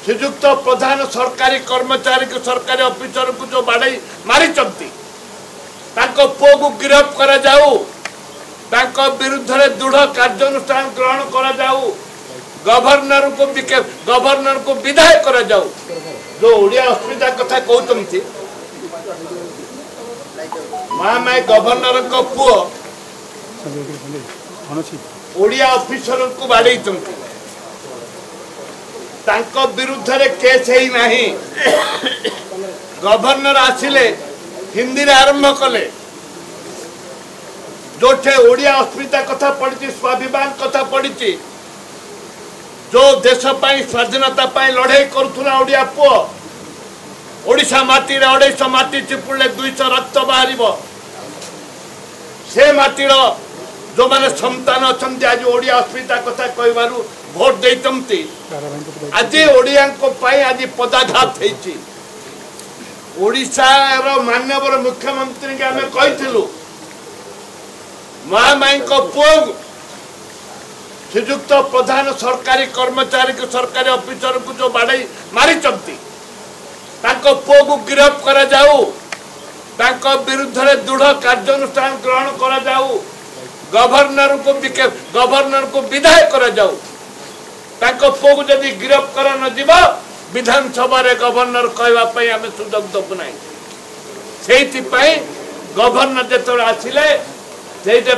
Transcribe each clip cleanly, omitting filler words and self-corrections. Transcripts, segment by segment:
श्रीजुक्त प्रधान सरकारी कर्मचारी को सरकारी ऑफिसर को जो बाड़े मारी पुओ को गिरफ्त करा जाऊ विरुद्ध दृढ़ कार्यानुष्ठान ग्रहण करा जाऊ गवर्नर को विदाय करा जाऊ जो ओडिया अस्मिता कथा कहते माई गवर्नर पुओ ओडिया ऑफिसर को बाड़े विरुद्ध केस ही नहीं गवर्नर आसिले हिंदी रे आरंभ कले जो ओडिया अस्मिता कथा पड़ी स्वाभिमान कथा पड़ी जो देश स्वाधीनता लड़ाई करुला ओडिया पुओ ओडिशा माटी 250 माटी चिपुड़े 200 रक्त बाहर से माटीर जो मैंने संतान अच्छा आज ओडिया अस्मिता कथा कहू भोट देते आज ओडिया आज पदाघात ओडिशार माननीय मुख्यमंत्री के आम कहलु महामाई पुओ श्रीजुक्त प्रधान सरकारी कर्मचारी को सरकारी ऑफिसर को जो बाड़े मारी पुओ को गिरफ्त करा जाऊ विरुद्ध दृढ़ कार्यानुष्ठान ग्रहण करा जाऊ गवर्नर को विदाय करा जाऊ पुओ को जदि गिरफ्त करा न जीवा विधानसभा गवर्नर कहवाई आम सुजोग दबु ना से गवर्नर जो आसिले से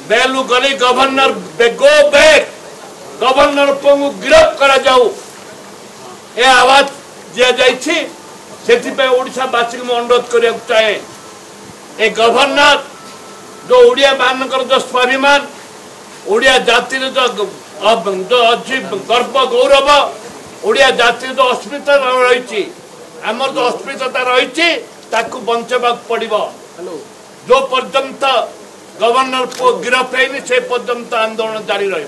बेलू गली गवर्नर गो बैक गवर्नर पुओ को गिरफ्त करा जाऊ ए आवाज दिया ओडिशावासी को अनुरोध करने चाहे ए गवर्नर जो ओडिया मानकर जो स्वाभिमान ओडिया जाति जो अच्छी गर्व गौरव ओडिया जाति जो अस्मिता रही आमर जो अस्मिता रही बंचवा पड़ो जो पर्यंत गवर्नर पुओ गिरफ्त है से पर्यंत आंदोलन जारी रही।